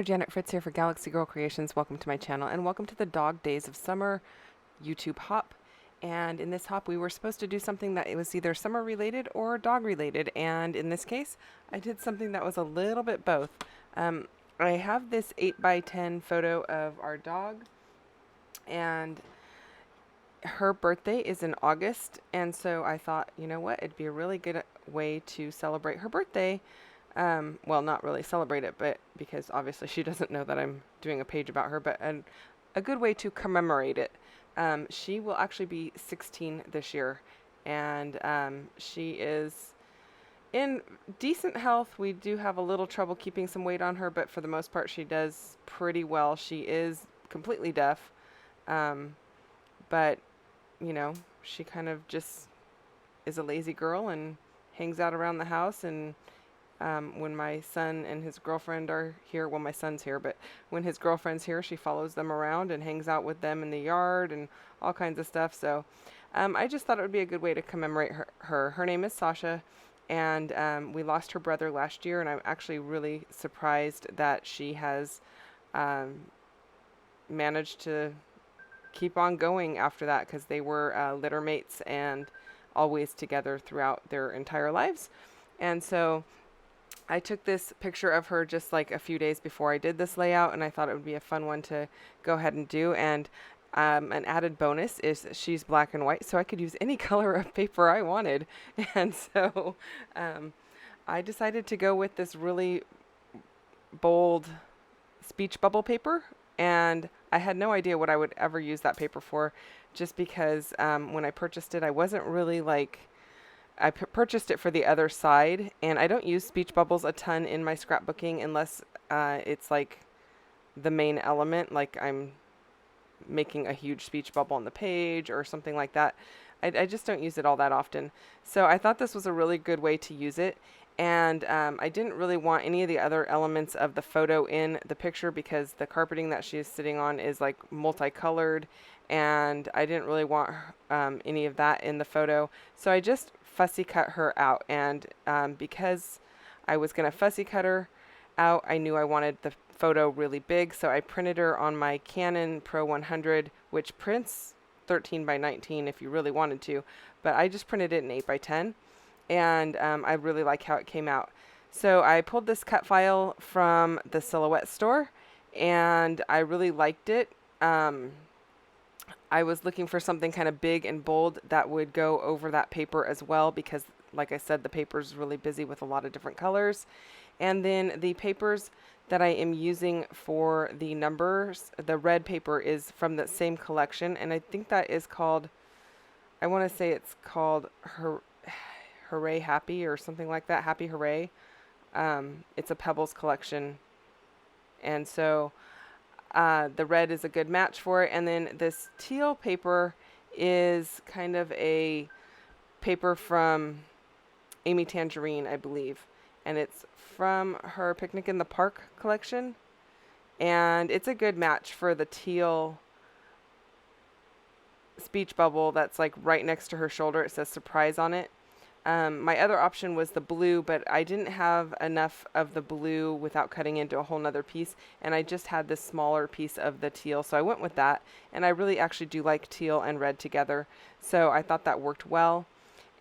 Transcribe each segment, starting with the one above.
Janet Fritz here for Galaxy Girl Creations. Welcome to my channel and welcome to the Dog Days of Summer YouTube hop. And in this hop we were supposed to do something that it was either summer related or dog related, and in this case I did something that was a little bit both. I have this 8x10 photo of our dog, and her birthday is in August, and so I thought, you know what, it'd be a really good way to celebrate her birthday. Well, not really celebrate it, but because obviously she doesn't know that I'm doing a page about her, but a good way to commemorate it. She will actually be 16 this year, and she is in decent health. We do have a little trouble keeping some weight on her, but for the most part she does pretty well. She is completely deaf, but you know, she kind of just is a lazy girl and hangs out around the house. And when my son and his girlfriend are here, well, my son's here, but when his girlfriend's here, she follows them around and hangs out with them in the yard and all kinds of stuff. So I just thought it would be a good way to commemorate her. Her name is Sasha, and we lost her brother last year, and I'm actually really surprised that she has managed to keep on going after that, because they were litter mates and always together throughout their entire lives. And so I took this picture of her just like a few days before I did this layout, and I thought it would be a fun one to go ahead and do. And an added bonus is she's black and white, so I could use any color of paper I wanted. And so I decided to go with this really bold speech bubble paper, and I had no idea what I would ever use that paper for, just because when I purchased it, I wasn't really like, I purchased it for the other side, and I don't use speech bubbles a ton in my scrapbooking unless it's like the main element, like I'm making a huge speech bubble on the page or something like that. I just don't use it all that often. So I thought this was a really good way to use it. And I didn't really want any of the other elements of the photo in the picture, because the carpeting that she is sitting on is like multicolored, and I didn't really want any of that in the photo. So I just fussy cut her out, and because I was going to fussy cut her out, I knew I wanted the photo really big, so I printed her on my Canon Pro 100, which prints 13x19 if you really wanted to, but I just printed it in 8x10, and I really like how it came out. So I pulled this cut file from the Silhouette store, and I really liked it. I was looking for something kind of big and bold that would go over that paper as well, because like I said, the paper is really busy with a lot of different colors. And then the papers that I am using for the numbers, the red paper is from the same collection, and I think that is called, I want to say it's called Hooray Happy or something like that, Happy Hooray. It's a Pebbles collection, and so the red is a good match for it. And then this teal paper is kind of a paper from Amy Tangerine, I believe, and it's from her Picnic in the Park collection, and it's a good match for the teal speech bubble that's like right next to her shoulder. It says surprise on it. My other option was the blue, but I didn't have enough of the blue without cutting into a whole nother piece, and I just had this smaller piece of the teal, so I went with that. And I really actually do like teal and red together, so I thought that worked well.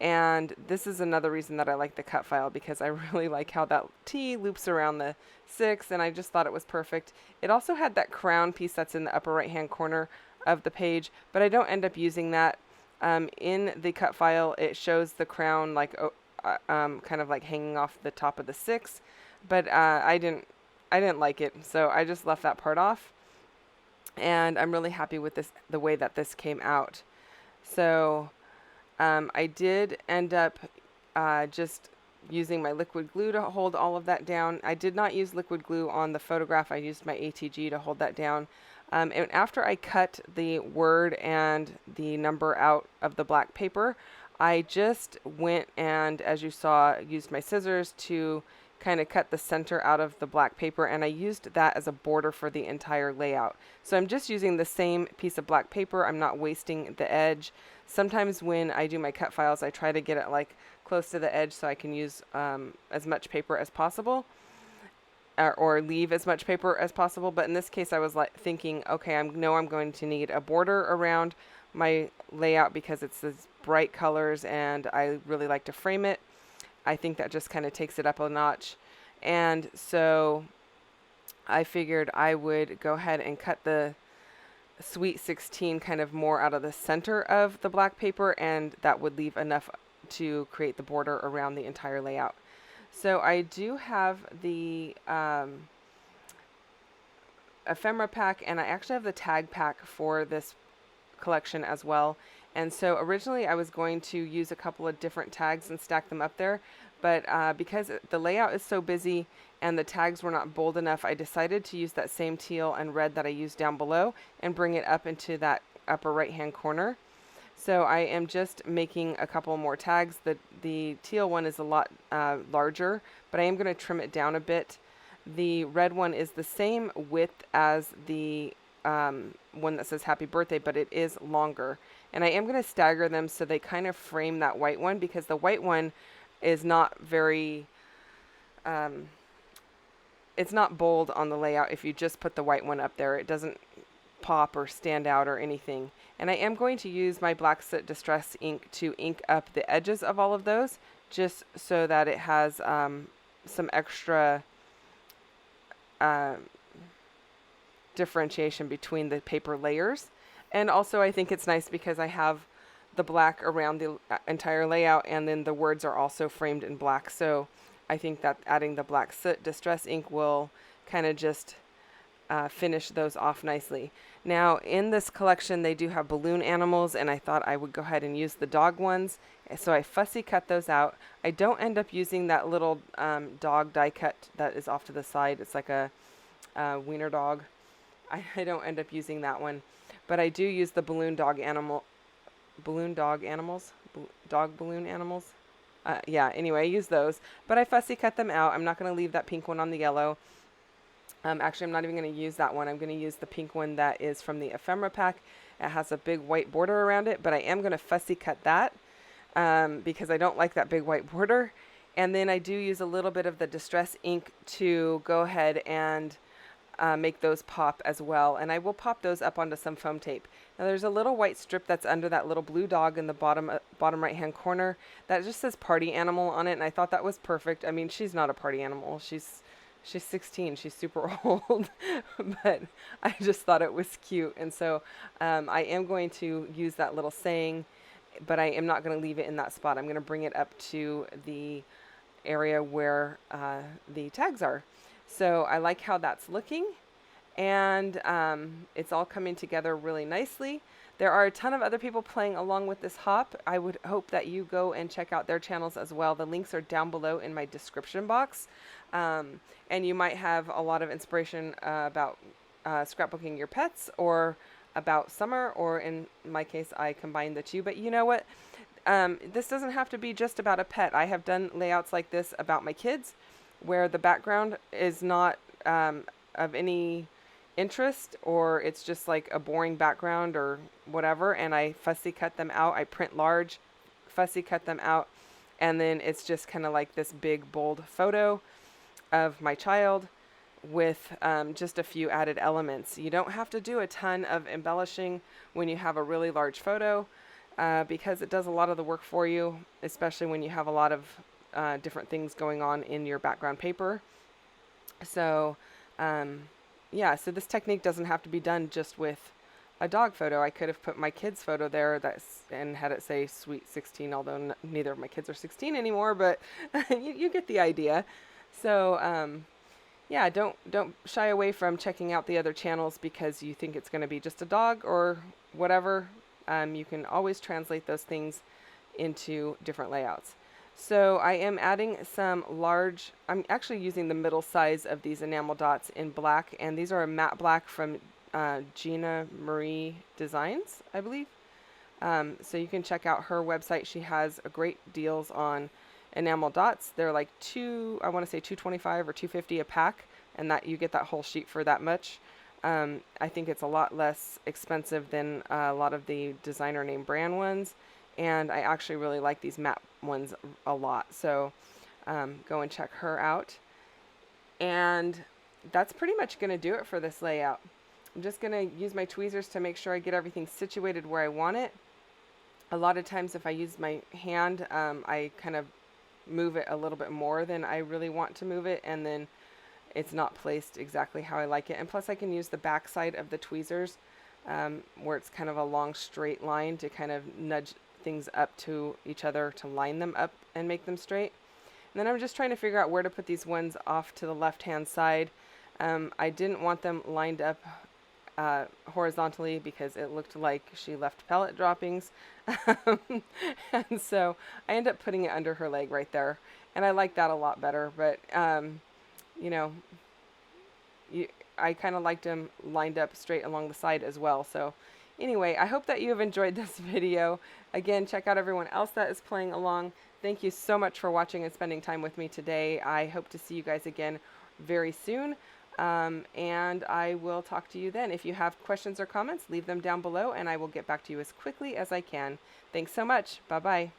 And this is another reason that I like the cut file, because I really like how that T loops around the 6, and I just thought it was perfect. It also had that crown piece that's in the upper right hand corner of the page, but I don't end up using that. In the cut file, it shows the crown like kind of like hanging off the top of the 6, but I didn't like it, so I just left that part off. And I'm really happy with this, the way that this came out. So I did end up just using my liquid glue to hold all of that down. I did not use liquid glue on the photograph. I used my ATG to hold that down. And after I cut the word and the number out of the black paper, I just went and, as you saw, used my scissors to kind of cut the center out of the black paper, and I used that as a border for the entire layout. So I'm just using the same piece of black paper. I'm not wasting the edge. Sometimes when I do my cut files, I try to get it like close to the edge so I can use as much paper as possible. or leave as much paper as possible. But in this case, I was like thinking, okay, I'm going to need a border around my layout because it's these bright colors and I really like to frame it. I think that just kind of takes it up a notch. And so I figured I would go ahead and cut the Sweet 16 kind of more out of the center of the black paper, and that would leave enough to create the border around the entire layout. So I do have the ephemera pack, and I actually have the tag pack for this collection as well. And so originally I was going to use a couple of different tags and stack them up there, but because the layout is so busy and the tags were not bold enough, I decided to use that same teal and red that I used down below and bring it up into that upper right hand corner. So I am just making a couple more tags. The teal one is a lot larger, but I am going to trim it down a bit. The red one is the same width as the one that says happy birthday, but it is longer. And I am going to stagger them so they kind of frame that white one, because the white one is not very, it's not bold on the layout. If you just put the white one up there, it doesn't pop or stand out or anything. And I am going to use my Black Soot Distress ink to ink up the edges of all of those, just so that it has some extra differentiation between the paper layers. And also I think it's nice because I have the black around the entire layout, and then the words are also framed in black. So I think that adding the Black Soot Distress ink will kind of just finish those off nicely. Now in this collection they do have balloon animals, and I thought I would go ahead and use the dog ones. So I fussy cut those out. I don't end up using that little dog die cut that is off to the side. It's like a wiener dog. I don't end up using that one, but I do use the dog balloon animals. Yeah, anyway, I use those, but I fussy cut them out. I'm not going to leave that pink one on the yellow. Actually, I'm not even going to use that one. I'm going to use the pink one that is from the ephemera pack. It has a big white border around it, but I am going to fussy cut that because I don't like that big white border. And then I do use a little bit of the distress ink to go ahead and make those pop as well. And I will pop those up onto some foam tape. Now there's a little white strip that's under that little blue dog in the bottom right hand corner that just says party animal on it, and I thought that was perfect. I mean, she's not a party animal. She's 16. She's super old, but I just thought it was cute. And so I am going to use that little saying, but I am not going to leave it in that spot. I'm going to bring it up to the area where the tags are. So I like how that's looking, and it's all coming together really nicely. There are a ton of other people playing along with this hop. I would hope that you go and check out their channels as well. The links are down below in my description box, and you might have a lot of inspiration about scrapbooking your pets, or about summer, or in my case I combined the two. But you know what? This doesn't have to be just about a pet. I have done layouts like this about my kids, where the background is not of any interest, or it's just like a boring background or whatever, and I fussy cut them out. I print large, fussy cut them out, and then it's just kind of like this big bold photo of my child with just a few added elements. You don't have to do a ton of embellishing when you have a really large photo, because it does a lot of the work for you, especially when you have a lot of different things going on in your background paper. So yeah, so this technique doesn't have to be done just with a dog photo. I could have put my kid's photo there and had it say Sweet 16, although neither of my kids are 16 anymore, but you get the idea. So yeah, don't shy away from checking out the other channels because you think it's going to be just a dog or whatever. You can always translate those things into different layouts. So I am adding some large, I'm actually using the middle size of these enamel dots in black, and these are a matte black from Gina Marie Designs, I believe. So you can check out her website. She has a great deals on enamel dots. They're like I want to say $2.25 or $2.50 a pack, and that you get that whole sheet for that much. I think it's a lot less expensive than a lot of the designer name brand ones. And I actually really like these matte ones a lot. So go and check her out. And that's pretty much going to do it for this layout. I'm just going to use my tweezers to make sure I get everything situated where I want it. A lot of times if I use my hand, I kind of move it a little bit more than I really want to move it, and then it's not placed exactly how I like it. And plus I can use the back side of the tweezers, where it's kind of a long straight line, to kind of nudge things up to each other to line them up and make them straight. And then I'm just trying to figure out where to put these ones off to the left hand side. I didn't want them lined up horizontally because it looked like she left pellet droppings. And so I end up putting it under her leg right there. And I like that a lot better. But, you know, I kind of liked them lined up straight along the side as well. So anyway, I hope that you have enjoyed this video. Again, check out everyone else that is playing along. Thank you so much for watching and spending time with me today. I hope to see you guys again very soon. And I will talk to you then. If you have questions or comments, leave them down below and I will get back to you as quickly as I can. Thanks so much. Bye-bye.